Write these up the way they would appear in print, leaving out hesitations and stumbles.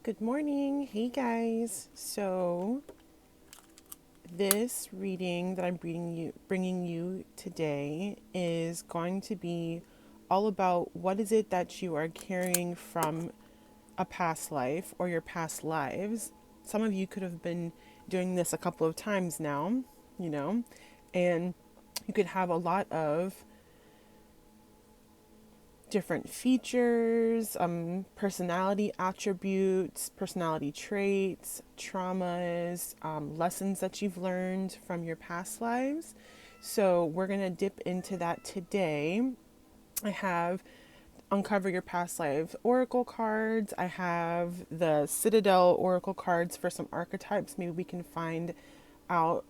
Good morning. Hey guys. So, this reading that I'm bringing you today is going to be all about what is it that you are carrying from a past life or your past lives. Some of you could have been doing this a couple of times now, you know, and you could have a lot of different features, personality attributes, personality traits, traumas, lessons that you've learned from your past lives. So, we're going to dip into that today. I have Uncover Your Past Life Oracle cards. I have the Citadel Oracle cards for some archetypes. Maybe we can find out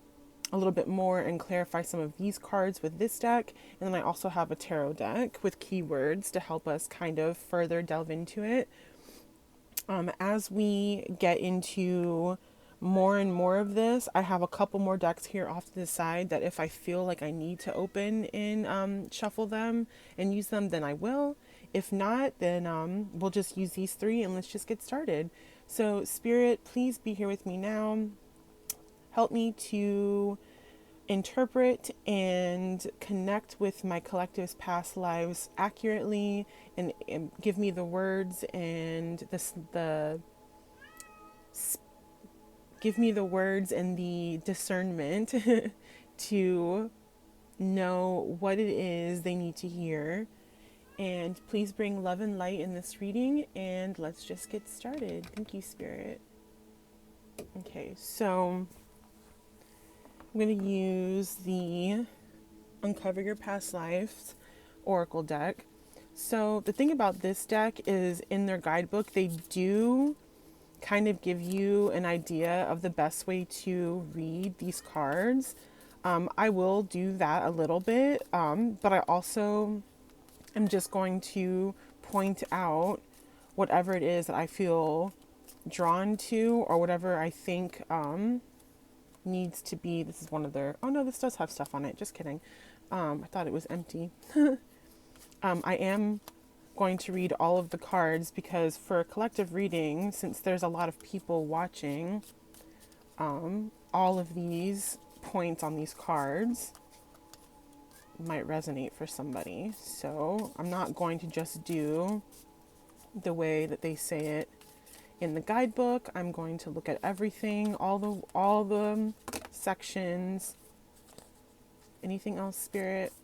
a little bit more and clarify some of these cards with this deck. And then I also have a tarot deck with keywords to help us kind of further delve into it. As we get into more and more of this, I have a couple more decks here off to the side that if I feel like I need to open and shuffle them and use them, then I will. If not, then we'll just use these three and let's just get started. So, Spirit, please be here with me now. Help me to interpret and connect with my collective's past lives accurately, and give me the words and give me the words and the discernment to know what it is they need to hear. And please bring love and light in this reading, and let's just get started. Thank you, Spirit. Okay, so I'm going to use the Uncover Your Past Lives Oracle deck. So the thing about this deck is in their guidebook, they do kind of give you an idea of the best way to read these cards. I will do that a little bit, but I also am just going to point out whatever it is that I feel drawn to or whatever I think needs to be. This is one of their, oh no, this does have stuff on it, just kidding. I thought it was empty. I am going to read all of the cards because for a collective reading, since there's a lot of people watching, all of these points on these cards might resonate for somebody. So I'm not going to just do the way that they say it in the guidebook. I'm going to look at everything, all the sections. Anything else, Spirit?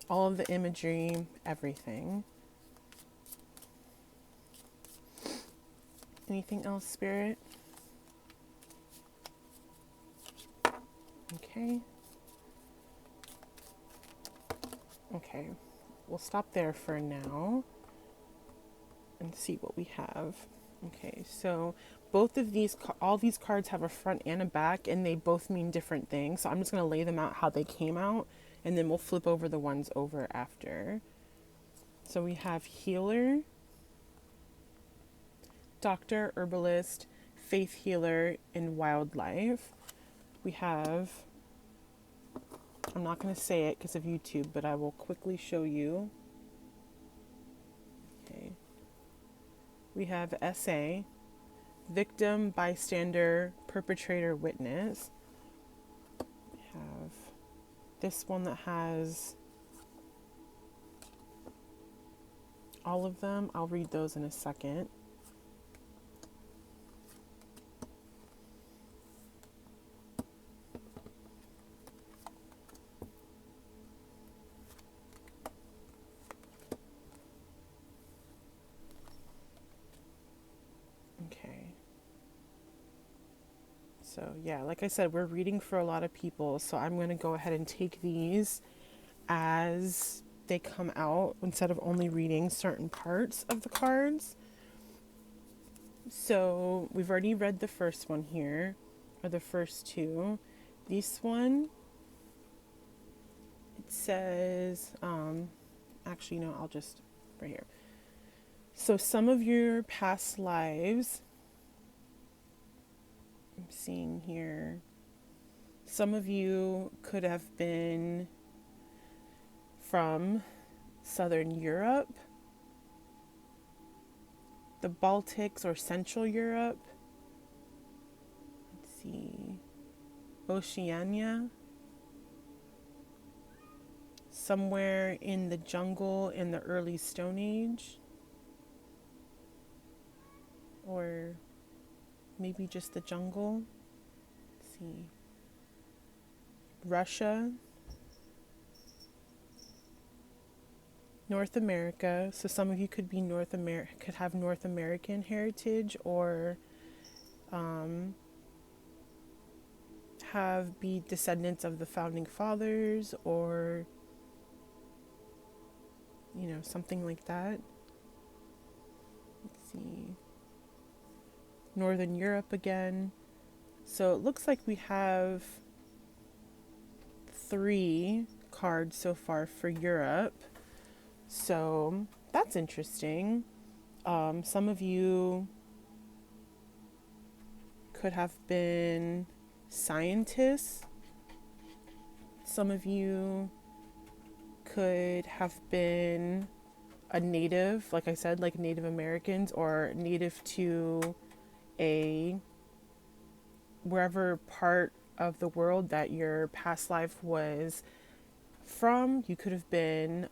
All of the imagery, everything. Anything else, Spirit? Okay. Okay. We'll stop there for now and see what we have. Okay, so both of these, all these cards have a front and a back, and they both mean different things. So I'm just going to lay them out how they came out, and then we'll flip over the ones over after. So we have healer, doctor, herbalist, faith healer, and wildlife. We have, I'm not going to say it because of YouTube, but I will quickly show you. Okay. We have SA, victim, bystander, perpetrator, witness. We have this one that has all of them. I'll read those in a second. Okay. So yeah, like I said, we're reading for a lot of people, so I'm going to go ahead and take these as they come out instead of only reading certain parts of the cards. So we've already read the first one here, or the first two. This one, it says, actually, no, I'll just, right here. So some of your past lives, I'm seeing here, some of you could have been from Southern Europe. the Baltics or Central Europe. Let's see. Oceania. Somewhere in the jungle in the early Stone Age. Or maybe just the jungle. Let's see. Russia. North America. So some of you could be could have North American heritage, or be descendants of the founding fathers, or something like that. Let's see. Northern Europe again. So it looks like we have 3 cards so far for Europe. So that's interesting. Some of you could have been scientists. Some of you could have been a native, like I said, like Native Americans, or native to wherever part of the world that your past life was from. You could have been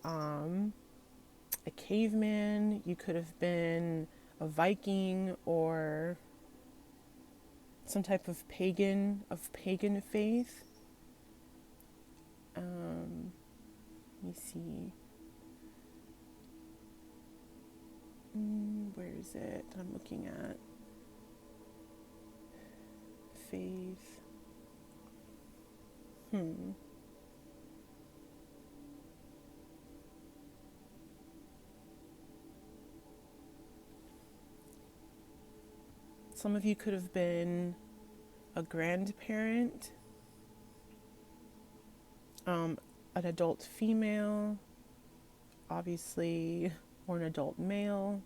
a caveman, you could have been a Viking, or some type of pagan faith. Let me see. Where is it that I'm looking at? Faith. Some of you could have been a grandparent, an adult female, obviously, or an adult male.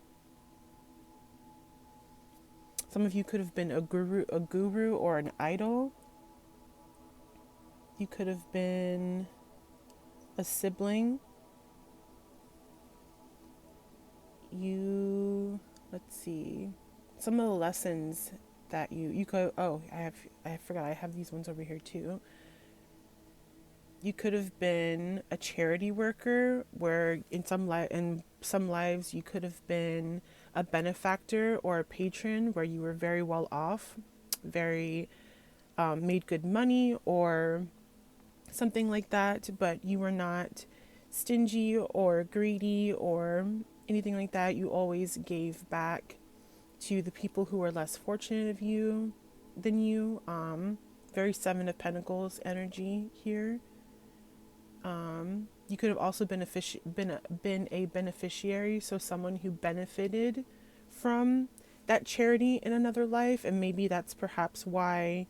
Some of you could have been a guru or an idol. You could have been a sibling. Let's see. Some of the lessons that you could, I forgot, I have these ones over here too. You could have been a charity worker, where in some lives you could have been a benefactor or a patron, where you were very well off, very made good money or something like that, but you were not stingy or greedy or anything like that. You always gave back to the people who were less fortunate than you. Very 7 of Pentacles energy here. You could have also been a beneficiary, so someone who benefited from that charity in another life, and maybe that's perhaps why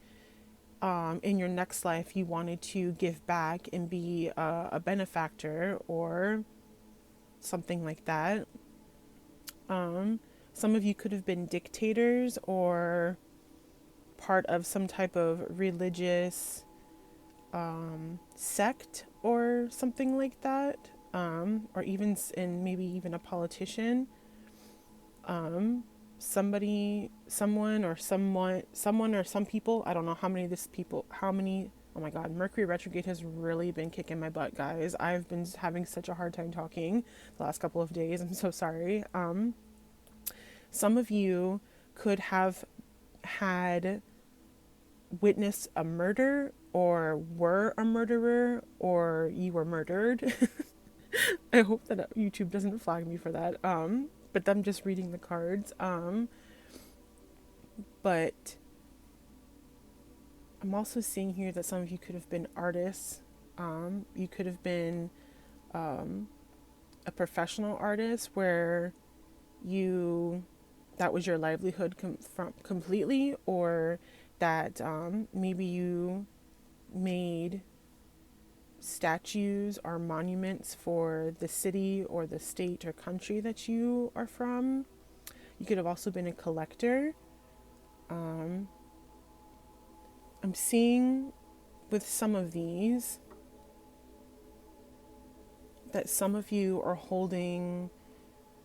in your next life you wanted to give back and be a benefactor or something like that. Some of you could have been dictators or part of some type of religious sect or something like that, or even maybe even a politician. Someone or some people, I don't know how many, oh my god, Mercury retrograde has really been kicking my butt, guys. I've been having such a hard time talking the last couple of days. I'm so sorry. Some of you could have had witnessed a murder, or were a murderer, or you were murdered. I hope that YouTube doesn't flag me for that. But I'm just reading the cards. But I'm also seeing here that some of you could have been artists. You could have been a professional artist where that was your livelihood completely, or that maybe you made statues or monuments for the city or the state or country that you are from. You could have also been a collector. I'm seeing with some of these that some of you are holding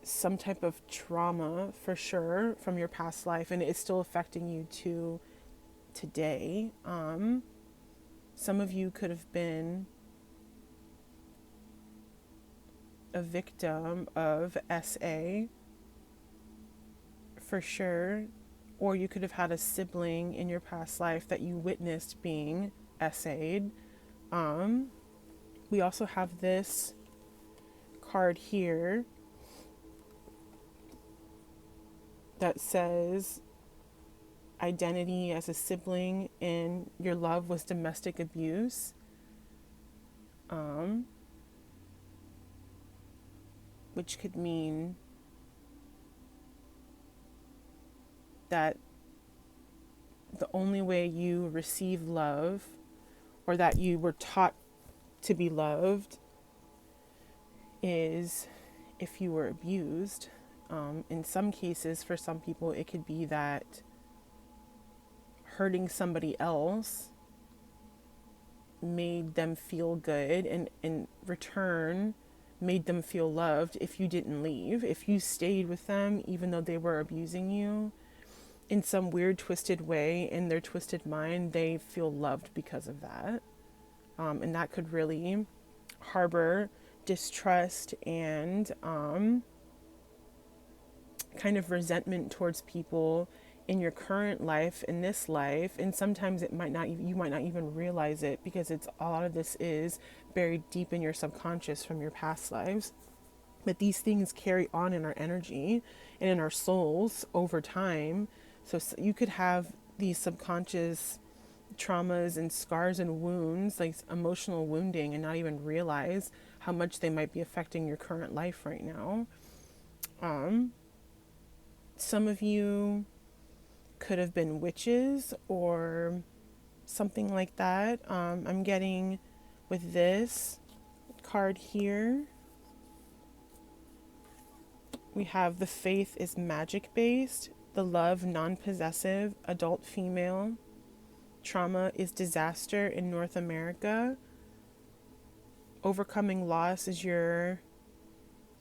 some type of trauma for sure from your past life, and it's still affecting you to today. Some of you could have been a victim of SA for sure, or you could have had a sibling in your past life that you witnessed being SA'd. We also have this card here that says identity as a sibling and your love was domestic abuse. Which could mean that the only way you receive love, or that you were taught to be loved, is if you were abused. In some cases, for some people, it could be that hurting somebody else made them feel good, and in return made them feel loved if you didn't leave. If you stayed with them even though they were abusing you, in some weird twisted way, in their twisted mind, they feel loved because of that. And that could really harbor distrust and kind of resentment towards people in your current life, in this life. And sometimes it might not, you might not even realize it, because it's, a lot of this is buried deep in your subconscious from your past lives. But these things carry on in our energy and in our souls over time. So you could have these subconscious traumas and scars and wounds, like emotional wounding, and not even realize how much they might be affecting your current life right now. Some of you could have been witches or something like that. I'm getting with this card here, we have the faith is magic based, the love non-possessive, adult female, trauma is disaster in North America, overcoming loss is your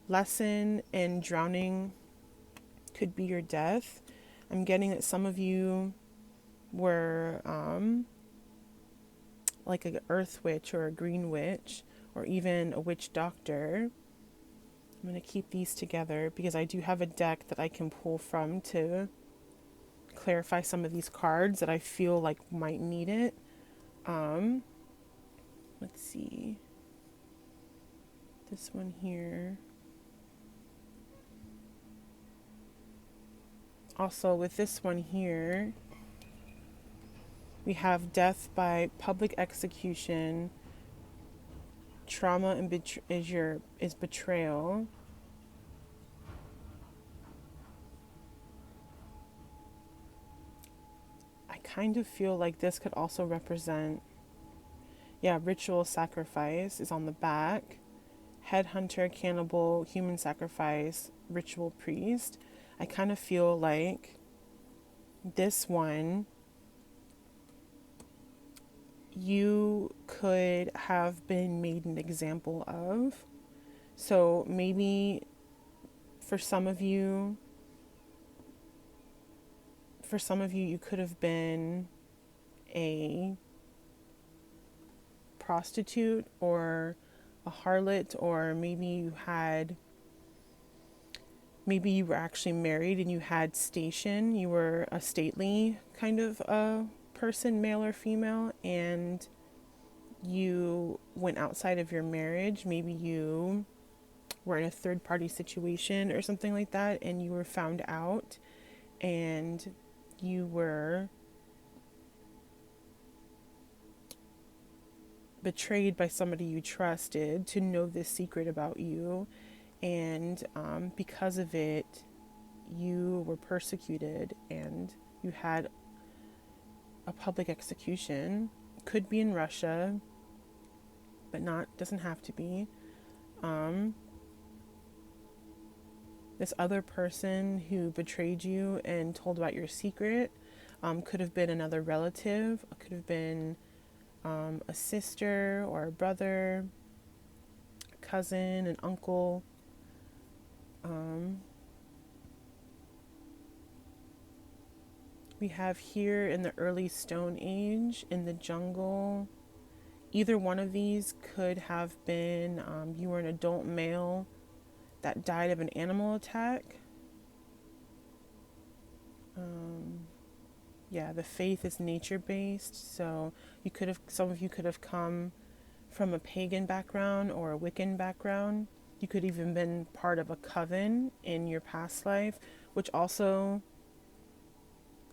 lesson, and drowning could be your death. I'm getting that some of you were like an earth witch or a green witch, or even a witch doctor. I'm going to keep these together because I do have a deck that I can pull from to clarify some of these cards that I feel like might need it. Let's see. This one here. Also, with this one here, we have death by public execution. Trauma and is betrayal. I kind of feel like this could also represent, ritual sacrifice is on the back. Headhunter, cannibal, human sacrifice, ritual priest. I kind of feel like this one, you could have been made an example of. So maybe for some of you, you could have been a prostitute or a harlot, or maybe you were actually married and you had station. You were a stately kind of a person, male or female, and you went outside of your marriage. Maybe you were in a third party situation or something like that, and you were found out, and you were betrayed by somebody you trusted to know this secret about you, and because of it, you were persecuted and you had a public execution. Could be in Russia, but doesn't have to be. This other person who betrayed you and told about your secret could have been another relative. It could have been a sister or a brother, a cousin, an uncle. We have here in the early Stone Age, in the jungle. Either one of these could have been you were an adult male that died of an animal attack. Yeah, the faith is nature based, so some of you could have come from a pagan background or a Wiccan background. You could even been part of a coven in your past life, which also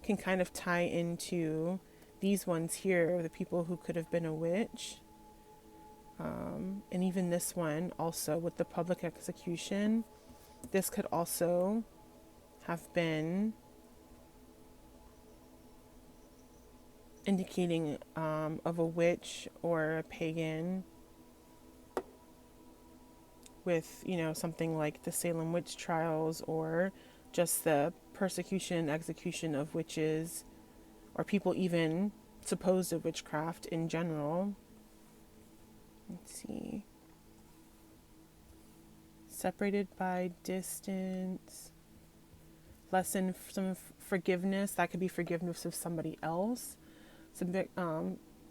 can kind of tie into these ones here, the people who could have been a witch. And even this one also with the public execution, this could also have been indicating of a witch or a pagan with, something like the Salem witch trials, or just the persecution and execution of witches or people even supposed of witchcraft in general. Let's see. Separated by distance. Lesson some forgiveness. That could be forgiveness of somebody else. Some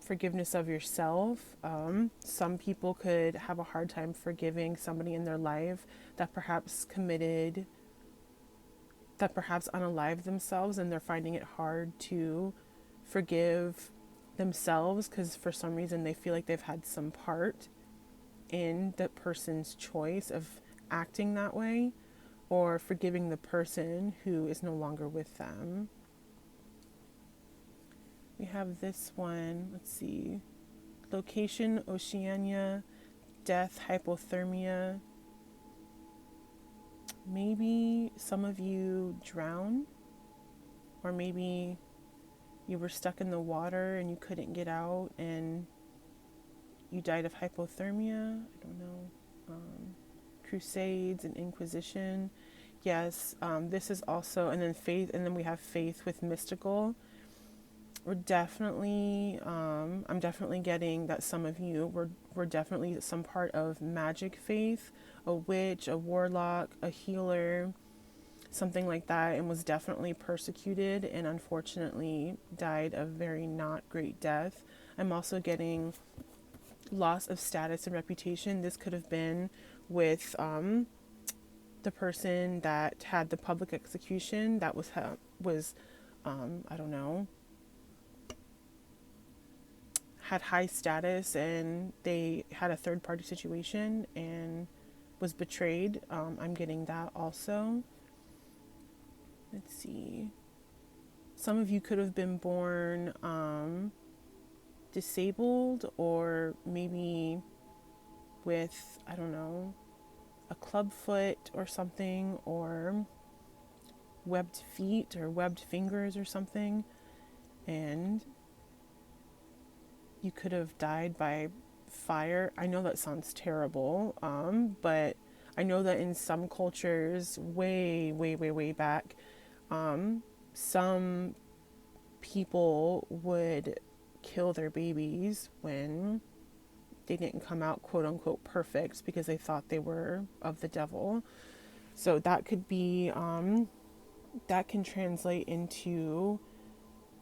forgiveness of yourself. Some people could have a hard time forgiving somebody in their life that perhaps unalived themselves, and they're finding it hard to forgive themselves because for some reason they feel like they've had some part in the person's choice of acting that way, or forgiving the person who is no longer with them. We have this one, let's see, location Oceania, death, hypothermia. Maybe some of you drown, or maybe you were stuck in the water and you couldn't get out and you died of hypothermia. I don't know. Crusades and Inquisition. Yes, this is also, and then faith, and then we have faith with mystical. We're definitely, I'm definitely getting that some of you were definitely some part of magic faith, a witch, a warlock, a healer, something like that, and was definitely persecuted and unfortunately died a very not great death. I'm also getting loss of status and reputation. This could have been with the person that had the public execution that was I don't know, had high status, and they had a third party situation and was betrayed. I'm getting that also. Let's see. Some of you could have been born disabled, or maybe with, I don't know, a club foot or something, or webbed feet or webbed fingers or something, and you could have died by fire. I know that sounds terrible, but I know that in some cultures way, way, way, way back, some people would kill their babies when they didn't come out quote unquote perfect because they thought they were of the devil. So that could be, that can translate into,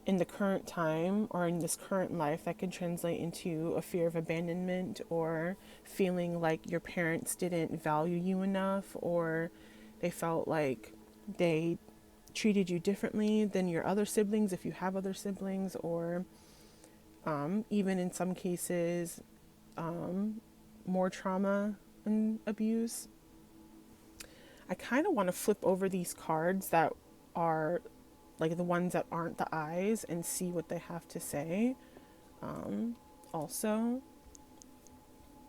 in the current time or in this current life, that can translate into a fear of abandonment, or feeling like your parents didn't value you enough, or they felt like they treated you differently than your other siblings if you have other siblings, or even in some cases more trauma and abuse. I kind of want to flip over these cards that are like the ones that aren't the eyes and see what they have to say also.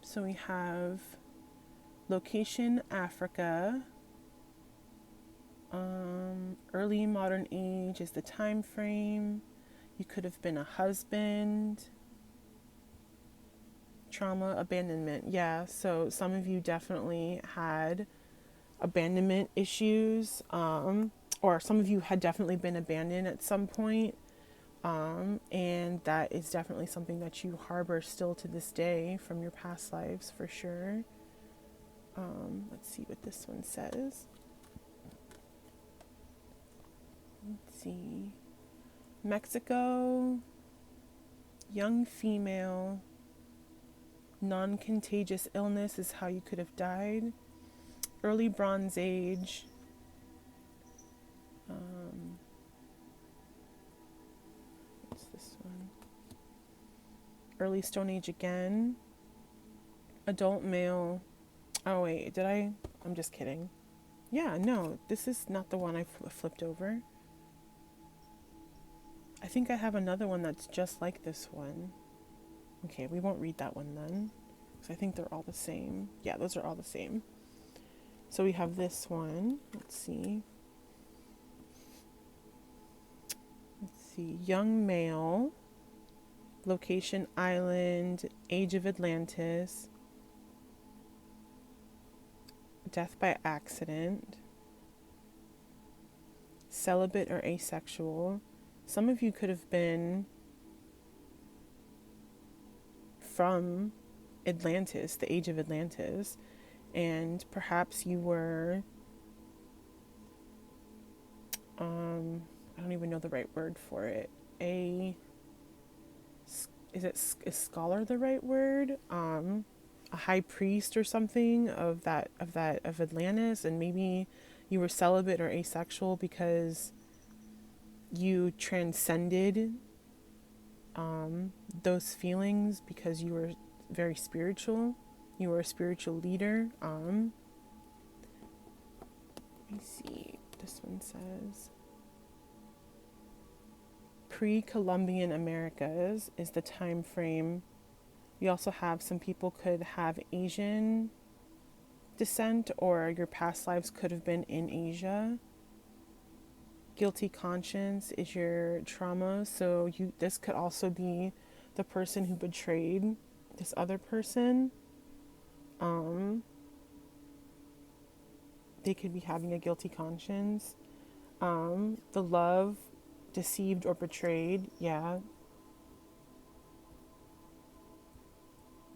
So we have location Africa, early modern age is the time frame. You could have been a husband. Trauma, abandonment. Yeah, so some of you definitely had abandonment issues, or some of you had definitely been abandoned at some point, and that is definitely something that you harbor still to this day from your past lives, for sure. Let's see what this one says. Let's see. Mexico, young female, non-contagious illness is how you could have died. Early Bronze Age. What's this one? Early Stone Age again. Adult male. Oh wait, did I? I'm just kidding. Yeah, no, this is not the one I flipped over. I think I have another one that's just like this one. Okay, we won't read that one then, because I think they're all the same. Yeah, those are all the same. So we have this one. Let's see. Young male. Location island. Age of Atlantis. Death by accident. Celibate or asexual. Some of you could have been from Atlantis, the age of Atlantis, and perhaps you were, I don't even know the right word for it. Is scholar the right word? A high priest or something of Atlantis, and maybe you were celibate or asexual because you transcended those feelings because you were very spiritual. You were a spiritual leader. Let me see. This one says pre-Columbian Americas is the time frame. We also have some people could have Asian descent, or your past lives could have been in Asia. Guilty conscience is your trauma, so this could also be the person who betrayed this other person. They could be having a guilty conscience. The love, deceived or betrayed, yeah.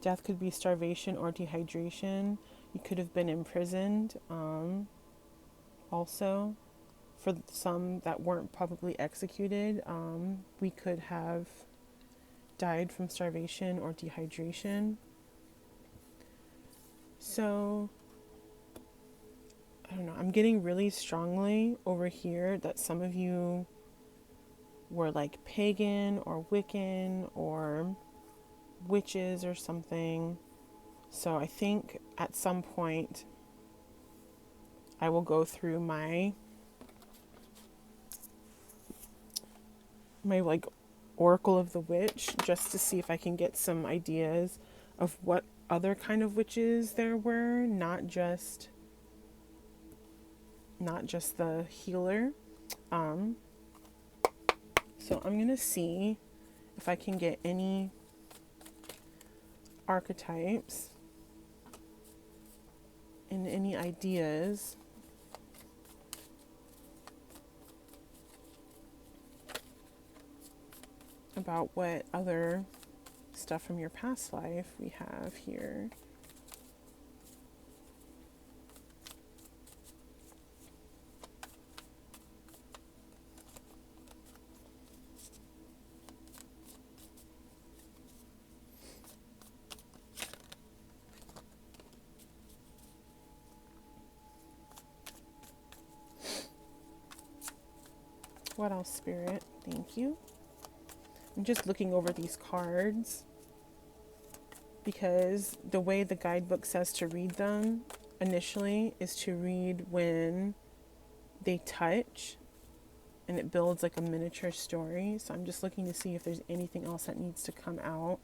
Death could be starvation or dehydration. You could have been imprisoned. Also, for some that weren't probably executed, we could have died from starvation or dehydration. So, I don't know. I'm getting really strongly over here that some of you were like pagan or Wiccan or witches or something. So I think at some point I will go through my like Oracle of the Witch just to see if I can get some ideas of what other kind of witches there were, not just the healer. So I'm gonna see if I can get any archetypes and any ideas about what other stuff from your past life we have here. What else, Spirit? Thank you. I'm just looking over these cards because the way the guidebook says to read them initially is to read when they touch, and it builds like a miniature story. So I'm just looking to see if there's anything else that needs to come out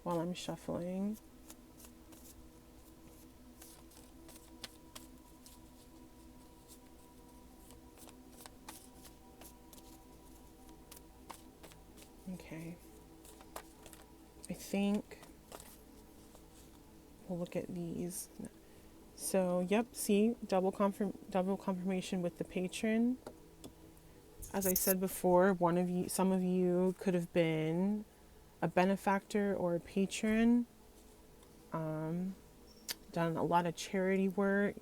while I'm shuffling. Okay. I think we'll look at these. So, yep, see, double confirmation with the patron. As I said before, some of you could have been a benefactor or a patron, done a lot of charity work,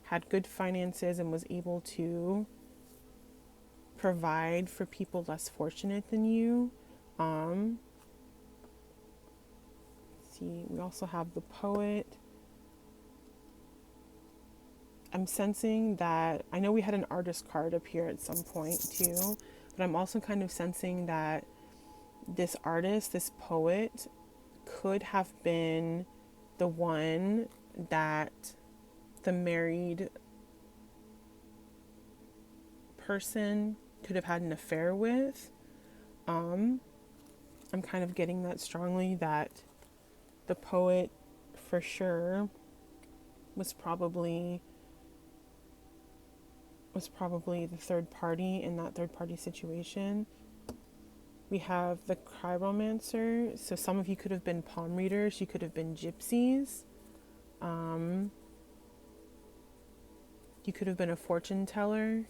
had good finances, and was able to provide for people less fortunate than you. See, we also have the poet. I'm sensing that, I know we had an artist card up here at some point too, but I'm also kind of sensing that this artist, this poet, could have been the one that the married person could have had an affair with. I'm kind of getting that strongly, that the poet for sure was probably the third party in that third party situation. We have the chiromancer. So some of you could have been palm readers. You could have been gypsies. You could have been a fortune teller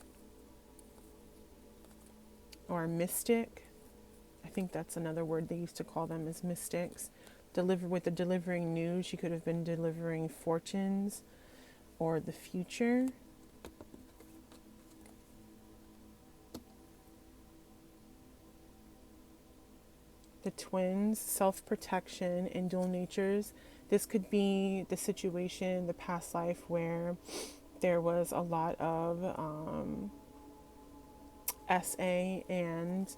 or a mystic. I think that's another word they used to call them, is mystics. With the delivering news, you could have been delivering fortunes or the future. The twins, self-protection, and dual natures. This could be the situation, the past life, where there was a lot of SA and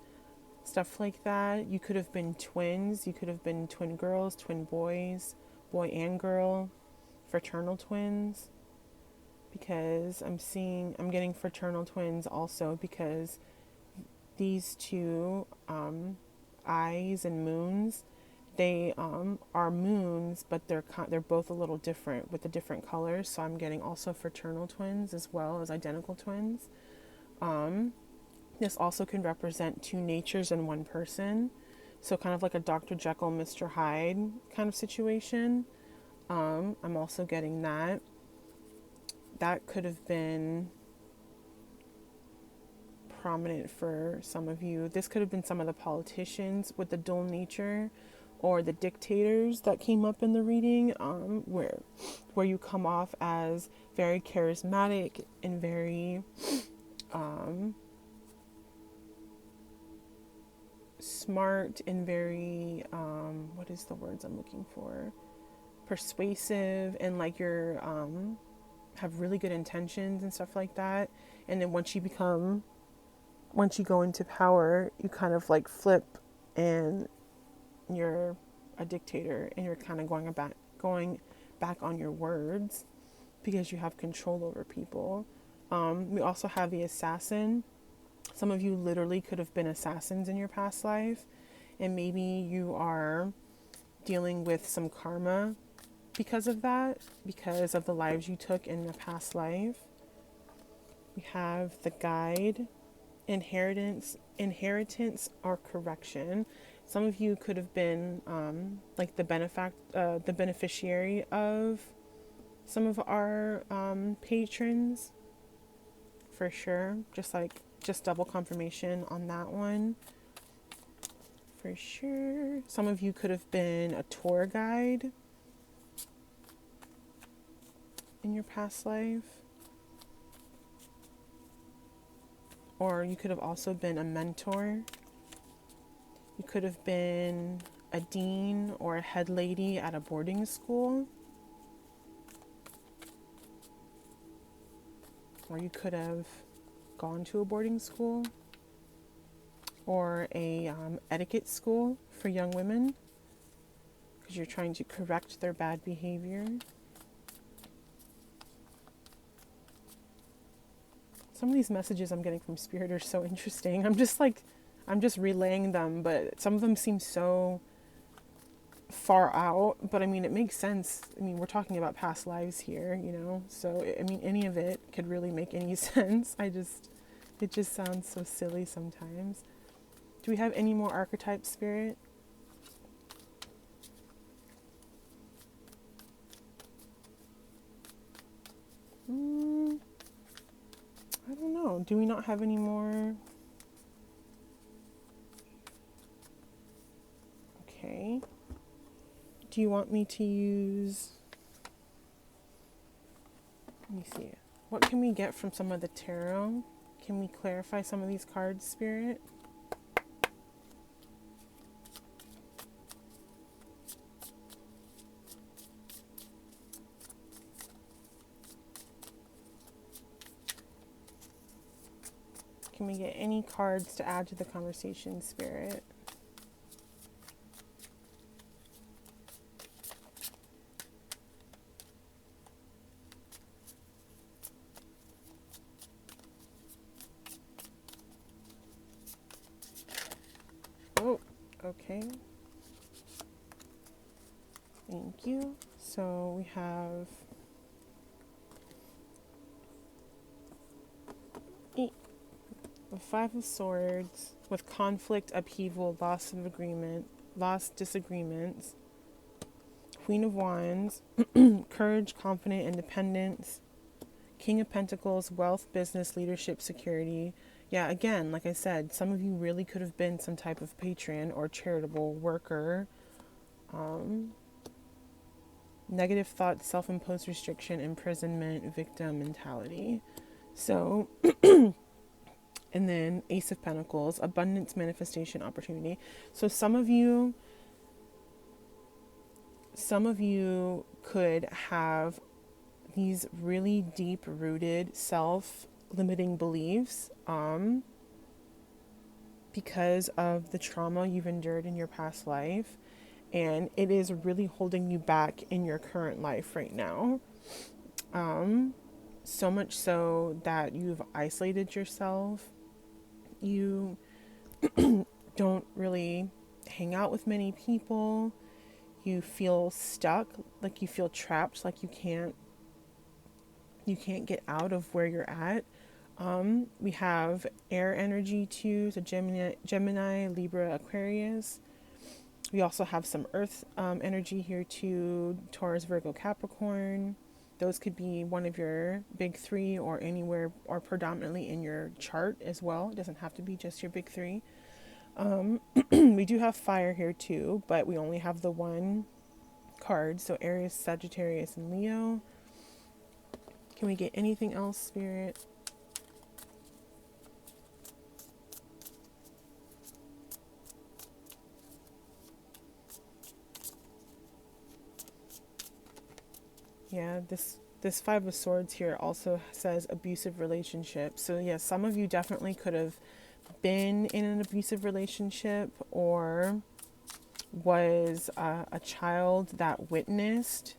stuff like that. You could have been twins. You could have been twin girls, twin boys, boy and girl, fraternal twins. Because I'm getting fraternal twins also, because these two eyes and moons, they are moons, but they're both a little different with the different colors. So I'm getting also fraternal twins as well as identical twins. This also can represent two natures in one person. So kind of like a Dr. Jekyll, Mr. Hyde kind of situation. I'm also getting that. That could have been prominent for some of you. This could have been some of the politicians with the dual nature, or the dictators that came up in the reading, where you come off as very charismatic and very smart and very what is the words I'm looking for? Persuasive, and like you're have really good intentions and stuff like that. And then once you go into power, you kind of like flip and you're a dictator, and you're kind of going back on your words because you have control over people. We also have the assassin. Some of you literally could have been assassins in your past life, and maybe you are dealing with some karma because of that, because of the lives you took in the past life. We have the guide, inheritance or correction. Some of you could have been like the beneficiary of some of our patrons, for sure. Just double confirmation on that one, for sure. Some of you could have been a tour guide in your past life. Or you could have also been a mentor. You could have been a dean or a head lady at a boarding school. Or you could have gone to a boarding school or a etiquette school for young women, because you're trying to correct their bad behavior. Some of these messages I'm getting from Spirit are so interesting. I'm just relaying them, but some of them seem so far out. But I mean, it makes sense. I mean, we're talking about past lives here, So, I mean, any of it could really make any sense. It just sounds so silly sometimes. Do we have any more archetype, Spirit? I don't know. Do we not have any more? Okay. Do you want me to use... Let me see. What can we get from some of the tarot? Can we clarify some of these cards, Spirit? Can we get any cards to add to the conversation, Spirit? Oh, okay. Thank you. So we have 8, the 5 of Swords with conflict, upheaval, loss of agreement, lost disagreements. Queen of Wands, courage, confident, independence. King of Pentacles, wealth, business, leadership, security. Yeah, again, like I said, some of you really could have been some type of patron or charitable worker. Negative thoughts, self-imposed restriction, imprisonment, victim mentality. So, and then Ace of Pentacles, abundance, manifestation, opportunity. So some of you could have these really deep-rooted self-limiting beliefs because of the trauma you've endured in your past life, and it is really holding you back in your current life right now. So much so that you've isolated yourself. You don't really hang out with many people. You feel stuck, like you feel trapped, like you can't get out of where you're at. We have air energy too, so Gemini, Libra, Aquarius. We also have some earth energy here too, Taurus, Virgo, Capricorn. Those could be one of your big 3 or anywhere or predominantly in your chart as well. It doesn't have to be just your big 3. We do have fire here too, but we only have the one card. So Aries, Sagittarius, and Leo. Can we get anything else, Spirit? Yeah, this 5 of Swords here also says abusive relationship. So yeah, some of you definitely could have been in an abusive relationship or was a child that witnessed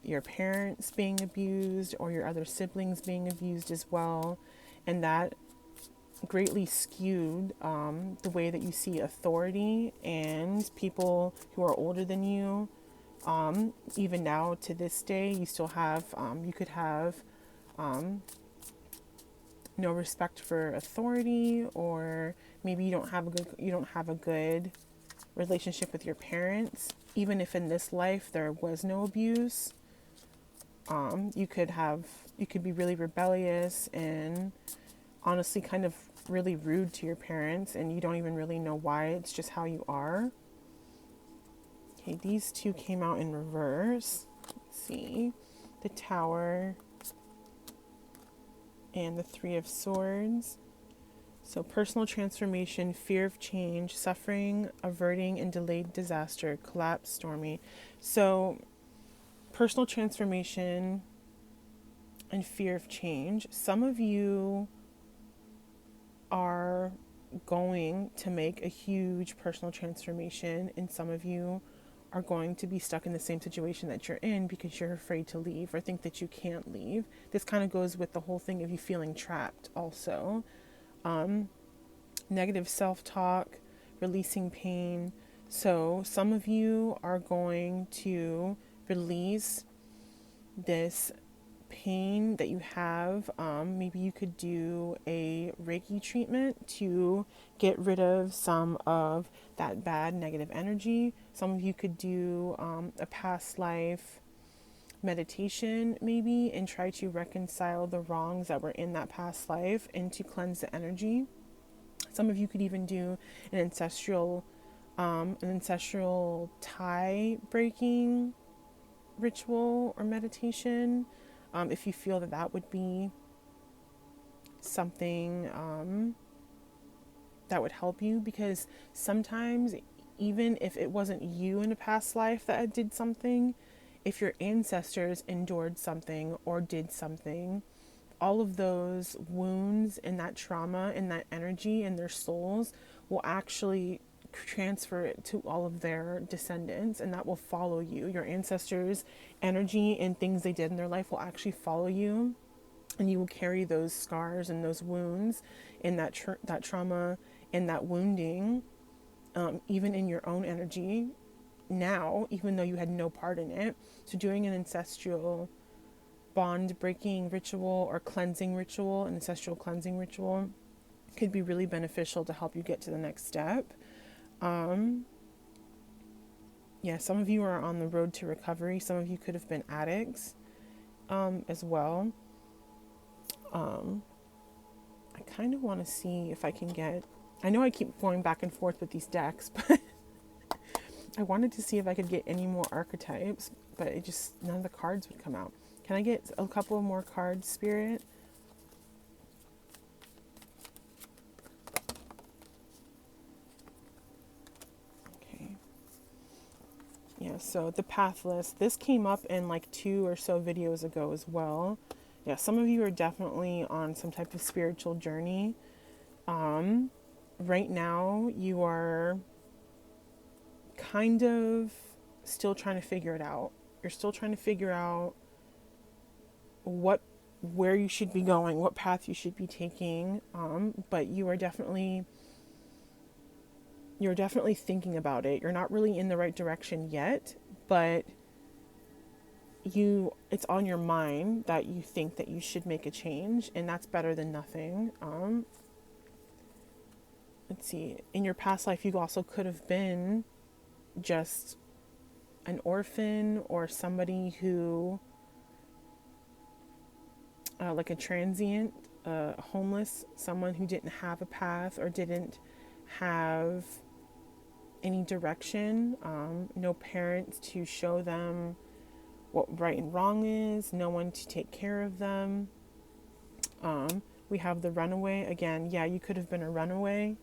your parents being abused or your other siblings being abused as well, and that greatly skewed the way that you see authority and people who are older than you. Even now to this day, you still have you could have no respect for authority, or maybe you don't have a good relationship with your parents. Even if in this life there was no abuse, you could be really rebellious and honestly kind of really rude to your parents, and you don't even really know why. It's just how you are. Okay, these 2 came out in reverse. Let's see. The Tower and the 3 of Swords. So personal transformation, fear of change, suffering, averting, and delayed disaster, collapse, stormy. So personal transformation and fear of change. Some of you are going to make a huge personal transformation, and some of you are going to be stuck in the same situation that you're in because you're afraid to leave or think that you can't leave. This kind of goes with the whole thing of you feeling trapped also. Negative self-talk, releasing pain. So some of you are going to release this pain that you have. Maybe you could do a Reiki treatment to get rid of some of that bad negative energy. Some of you could do a past life meditation maybe and try to reconcile the wrongs that were in that past life and to cleanse the energy. Some of you could even do an ancestral tie breaking ritual or meditation, if you feel that would be something that would help you, because sometimes, even if it wasn't you in a past life that did something, if your ancestors endured something or did something, all of those wounds and that trauma and that energy in their souls will actually transfer it to all of their descendants, and that will follow you. Your ancestors' energy and things they did in their life will actually follow you, and you will carry those scars and those wounds and that trauma and that wounding, even in your own energy now, even though you had no part in it. So doing an ancestral bond breaking ritual or cleansing ritual, an ancestral cleansing ritual, could be really beneficial to help you get to the next step. Yeah, some of you are on the road to recovery. Some of you could have been addicts as well. I kind of want to see if I can get, I know I keep going back and forth with these decks, but I wanted to see if I could get any more archetypes, but it just, none of the cards would come out. Can I get a couple more cards, Spirit? Okay. Yeah, so the Pathless. This came up in like 2 or so videos ago as well. Yeah, some of you are definitely on some type of spiritual journey. Right now, you are kind of still trying to figure it out. You're still trying to figure out where you should be going, what path you should be taking. But you're definitely thinking about it. You're not really in the right direction yet, but it's on your mind that you think that you should make a change, and that's better than nothing. Let's see. In your past life, you also could have been just an orphan or somebody who, like a transient, homeless, someone who didn't have a path or didn't have any direction, no parents to show them what right and wrong is, no one to take care of them. We have the runaway again. Yeah, you could have been a runaway.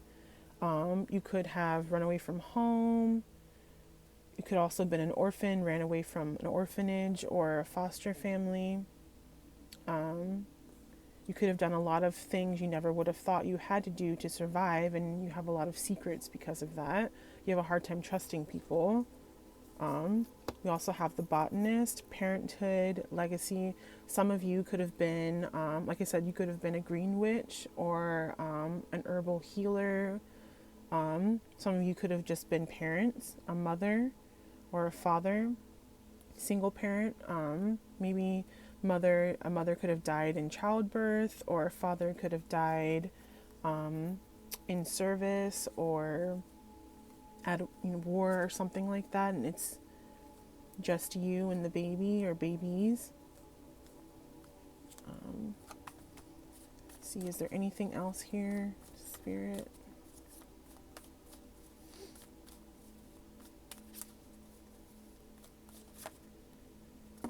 You could have run away from home. You could also have been an orphan, ran away from an orphanage or a foster family. You could have done a lot of things you never would have thought you had to do to survive, and you have a lot of secrets because of that. You have a hard time trusting people. We also have the botanist, parenthood, legacy. Some of you could have been, like I said, you could have been a green witch or an herbal healer. Some of you could have just been parents, a mother or a father, single parent. Maybe a mother could have died in childbirth, or a father could have died in service or at war or something like that, and it's just you and the baby or babies. Let's see, is there anything else here, Spirit?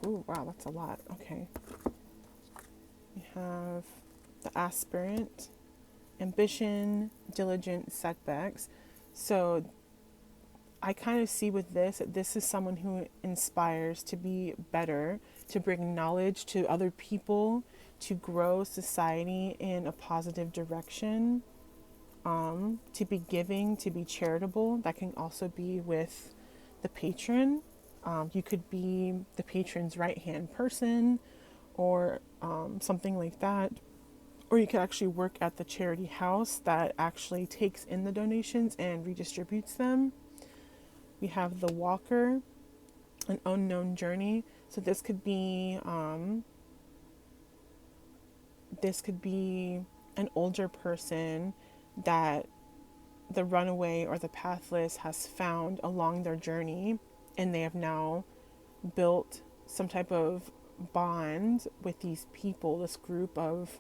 Ooh, wow, that's a lot. Okay. We have the aspirant, ambition, diligent, setbacks. So I kind of see with this that this is someone who inspires to be better, to bring knowledge to other people, to grow society in a positive direction, to be giving, to be charitable. That can also be with the patron. You could be the patron's right-hand person or something like that. Or you could actually work at the charity house that actually takes in the donations and redistributes them. We have the walker, an unknown journey. So this could be an older person that the runaway or the pathless has found along their journey, and they have now built some type of bond with these people, this group of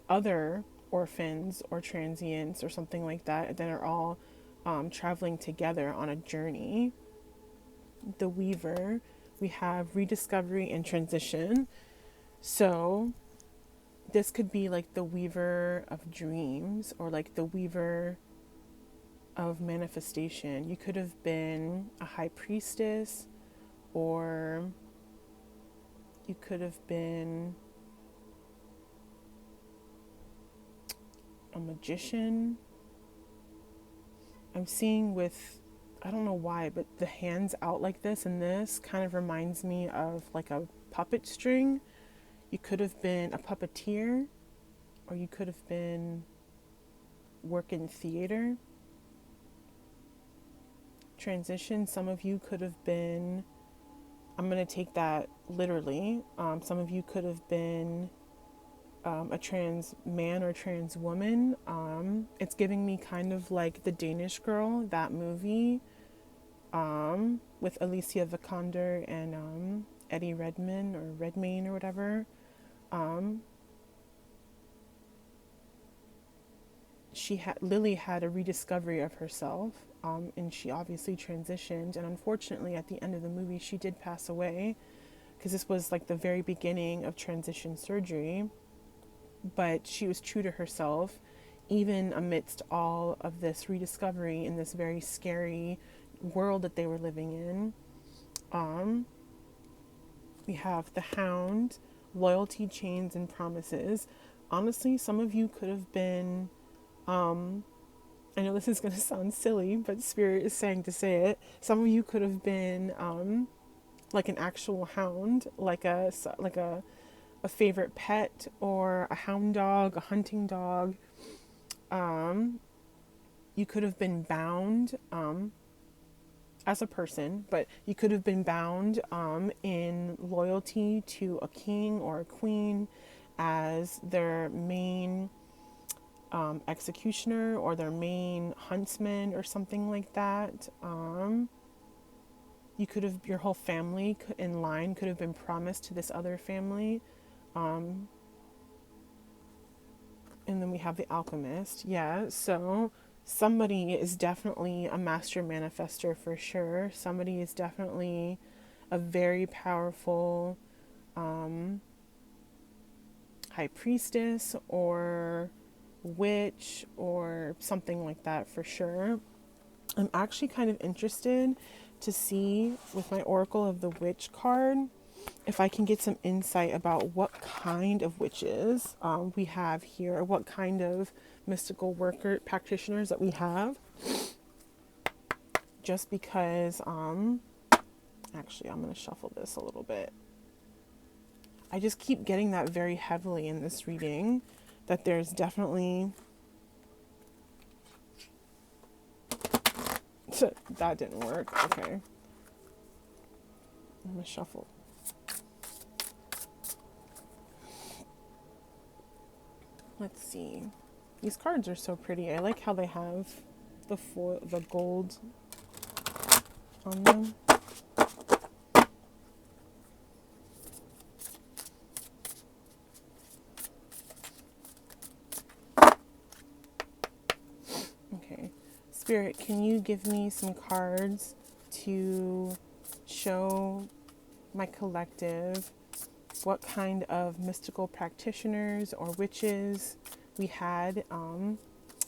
other orphans or transients or something like that are all traveling together on a journey. The weaver, we have rediscovery and transition. So this could be like the weaver of dreams, or like the weaver of manifestation. You could have been a high priestess, or you could have been a magician. I'm seeing with, I don't know why, but the hands out like this, and this kind of reminds me of like a puppet string. You could have been a puppeteer, or you could have been working theater. Transition, some of you could have been, I'm going to take that literally. Some of you could have been a trans man or trans woman. It's giving me kind of like the Danish Girl, that movie, with Alicia Vikander and Eddie Redmayne or whatever. Lily had a rediscovery of herself, and she obviously transitioned. And unfortunately, at the end of the movie, she did pass away, because this was like the very beginning of transition surgery. But she was true to herself, even amidst all of this rediscovery in this very scary world that they were living in. We have the Hound, loyalty, chains, and promises. Honestly, some of you could have been, I know this is going to sound silly, but Spirit is saying to say it. Some of you could have been like an actual hound, like a favorite pet, or a hound dog, a hunting dog. You could have been bound as a person, but you could have been bound in loyalty to a king or a queen as their main executioner, or their main huntsman, or something like that. You could have, your whole family in line could have been promised to this other family. And then we have the Alchemist. Yeah, so somebody is definitely a master manifester for sure. Somebody is definitely a very powerful high priestess or witch or something like that for sure. I'm actually kind of interested to see with my Oracle of the Witch card if I can get some insight about what kind of witches we have here, what kind of mystical worker practitioners that we have. Just because, actually, I'm going to shuffle this a little bit. I just keep getting that very heavily in this reading, that there's definitely... That didn't work. Okay. I'm going to shuffle. Let's see. These cards are so pretty. I like how they have the gold on them. Okay. Spirit, can you give me some cards to show my collective what kind of mystical practitioners or witches we had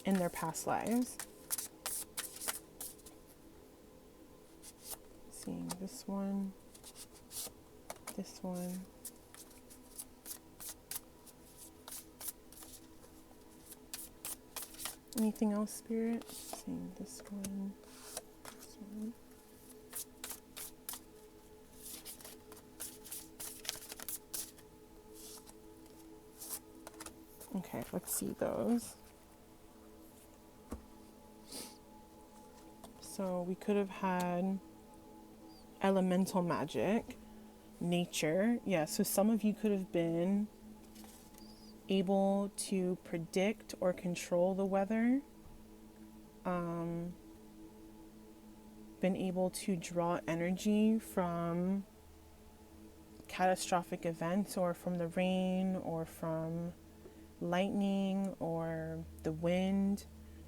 in their past lives? Seeing this one, this one. Anything else, Spirit? Seeing this one, this one. Okay, let's see those. So we could have had elemental magic, nature. Yeah, so some of you could have been able to predict or control the weather. Been able to draw energy from catastrophic events, or from the rain, or from lightning, or the wind,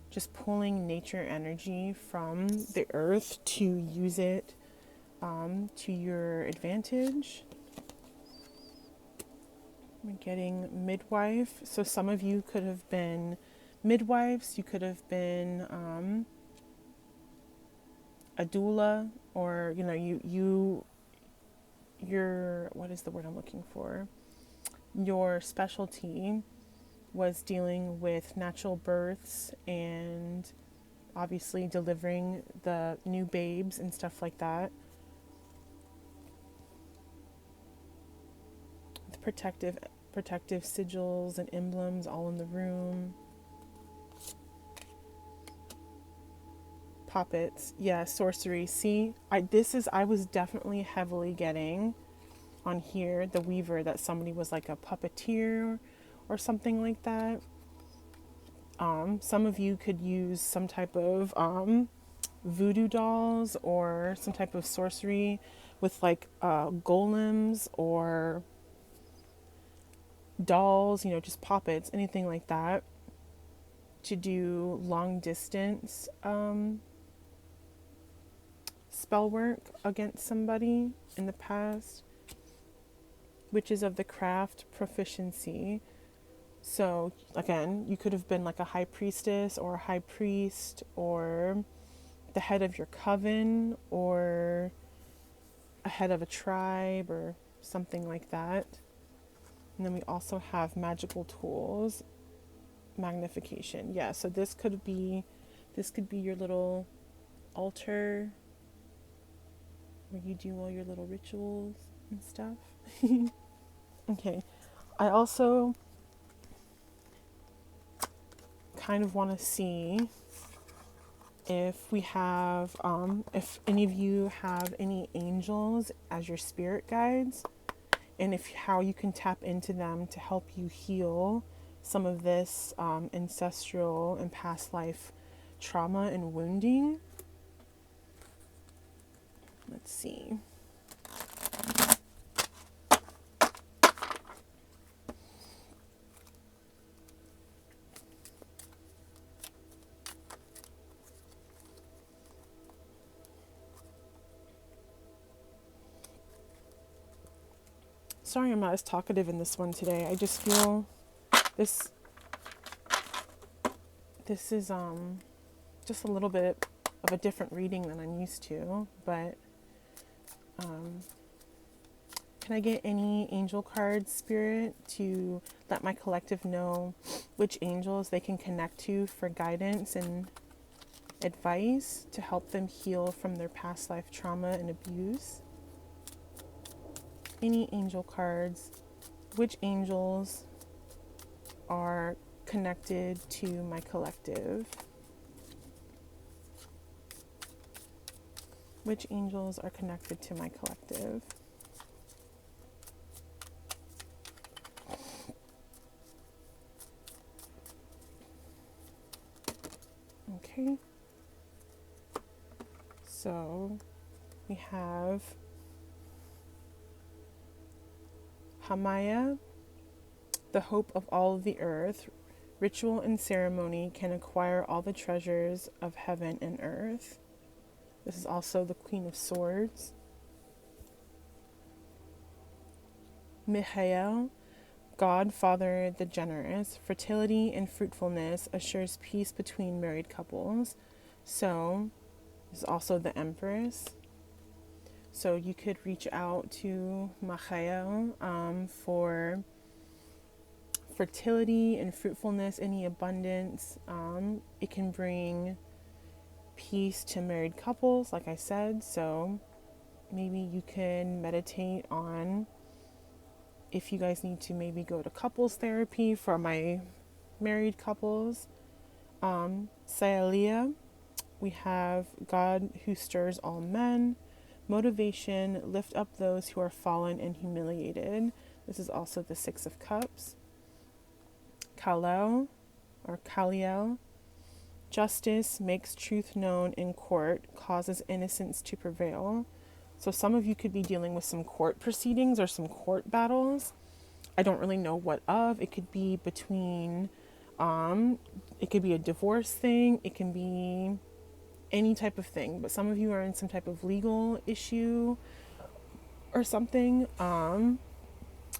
just pulling nature energy from the earth to use it to your advantage. I'm getting midwife. So some of you could have been midwives. You could have been a doula, or your, what is the word I'm looking for? Your specialty was dealing with natural births and obviously delivering the new babes and stuff like that. The protective sigils and emblems all in the room. Puppets, yeah, sorcery. See, I was definitely heavily getting on here the weaver, that somebody was like a puppeteer or something like that. Some of you could use some type of voodoo dolls or some type of sorcery with like golems or dolls, just puppets, anything like that, to do long distance spell work against somebody in the past. Witches of the craft, proficiency. So again, you could have been like a high priestess or a high priest, or the head of your coven, or a head of a tribe, or something like that. And then we also have magical tools, magnification. Yeah, so this could be your little altar where you do all your little rituals and stuff. Okay, I also kind of want to see if we have, if any of you have any angels as your spirit guides, and how you can tap into them to help you heal some of this ancestral and past life trauma and wounding. Let's see. Sorry I'm not as talkative in this one today. I just feel this is just a little bit of a different reading than I'm used to, but can I get any angel cards, Spirit, to let my collective know which angels they can connect to for guidance and advice to help them heal from their past life trauma and abuse? Any angel cards, which angels are connected to my collective? Which angels are connected to my collective? Okay. So we have Hamaya, the hope of all of the earth. Ritual and ceremony can acquire all the treasures of heaven and earth. This is also the Queen of Swords. Michael, God, Father the generous. Fertility and fruitfulness assures peace between married couples. So, this is also the Empress. So you could reach out to Michael for fertility and fruitfulness, any abundance. It can bring peace to married couples, like I said. So maybe you can meditate on if you guys need to maybe go to couples therapy for my married couples. Saelia, we have God who stirs all men. Motivation, lift up those who are fallen and humiliated. This is also the Six of Cups. Kaliel, or Kaliel, justice makes truth known in court, causes innocence to prevail. So some of you could be dealing with some court proceedings or some court battles. I don't really know what of. It could be between, it could be a divorce thing. It can be any type of thing, but some of you are in some type of legal issue or something.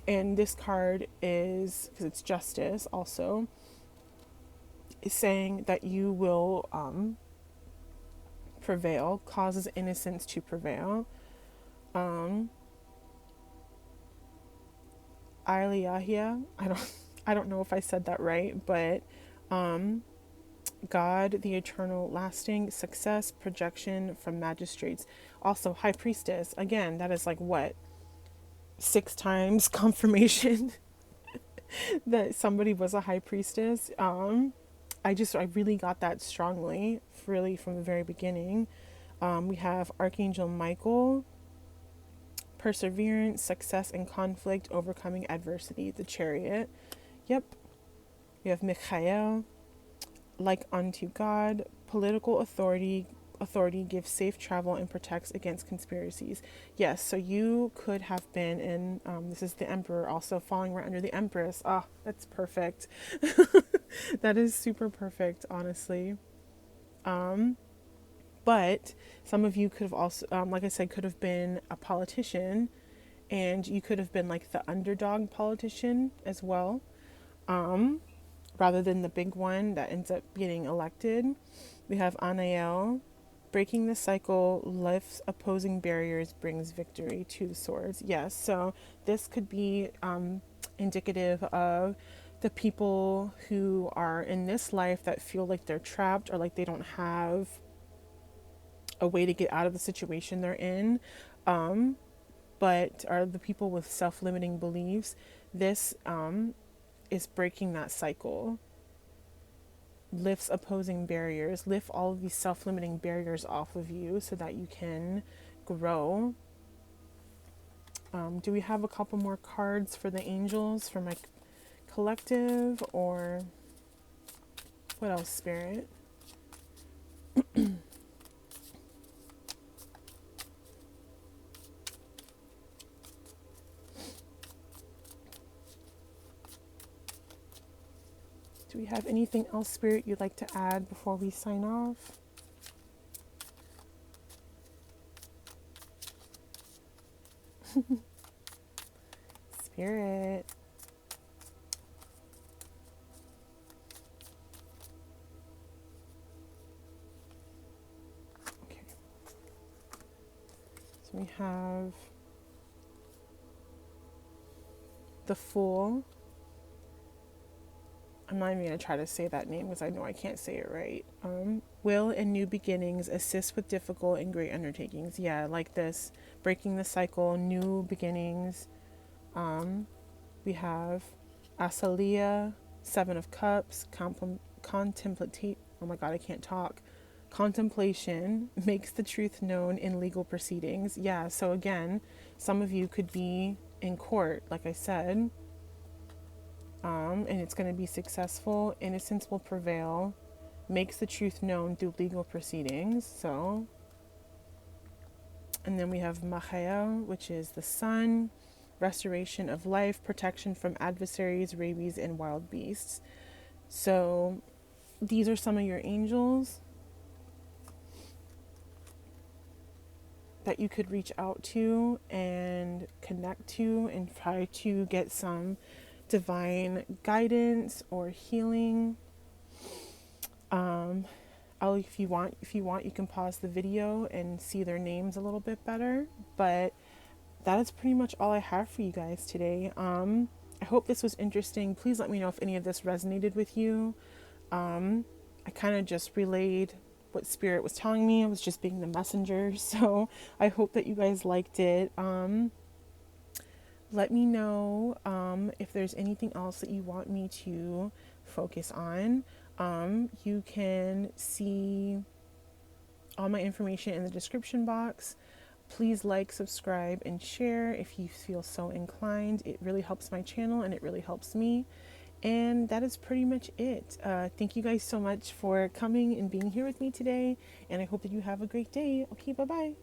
And this card is, because it's justice also, is saying that you will prevail, causes innocence to prevail. Aliyahia, I don't know if I said that right, but God, the eternal, lasting success, projection from magistrates. Also, high priestess. Again, that is like what, 6 times confirmation that somebody was a high priestess. I really got that strongly, really from the very beginning. We have Archangel Michael, perseverance, success in conflict, overcoming adversity, the Chariot. Yep. We have Michael, like unto God, political authority gives safe travel and protects against conspiracies. Yes, so you could have been in, this is the Emperor also falling right under the Empress. Ah, oh, that's perfect. That is super perfect, honestly. But some of you could have also, like I said, could have been a politician, and you could have been like the underdog politician as well, rather than the big one that ends up getting elected. We have Anael, breaking the cycle, lifts opposing barriers, brings victory to the swords. Yes, so this could be indicative of the people who are in this life that feel like they're trapped or like they don't have a way to get out of the situation they're in, but are the people with self-limiting beliefs. This is breaking that cycle, lifts opposing barriers, lift all of these self-limiting barriers off of you so that you can grow. Do we have a couple more cards for the angels for my collective, or what else, Spirit? Do we have anything else, Spirit, you'd like to add before we sign off? Spirit. Okay. So we have the Fool. I'm not even going to try to say that name because I know I can't say it right. Will and new beginnings, assist with difficult and great undertakings. Yeah, like this, breaking the cycle, new beginnings. We have Asalia, 7 of Cups, contemplate. Oh my God, I can't talk. Contemplation makes the truth known in legal proceedings. Yeah, so again, some of you could be in court, like I said. And it's going to be successful. Innocence will prevail. Makes the truth known through legal proceedings. So, and then we have Mahaya, which is the sun, restoration of life, protection from adversaries, rabies, and wild beasts. So, these are some of your angels that you could reach out to and connect to and try to get some divine guidance or healing. If you want, you can pause the video and see their names a little bit better. But that is pretty much all I have for you guys today. I hope this was interesting. Please let me know if any of this resonated with you. I kind of just relayed what Spirit was telling me. I was just being the messenger. So I hope that you guys liked it. Let me know if there's anything else that you want me to focus on. You can see all my information in the description box. Please like, subscribe, and share if you feel so inclined. It really helps my channel and it really helps me. And that is pretty much it. Thank you guys so much for coming and being here with me today. And I hope that you have a great day. Okay, bye-bye.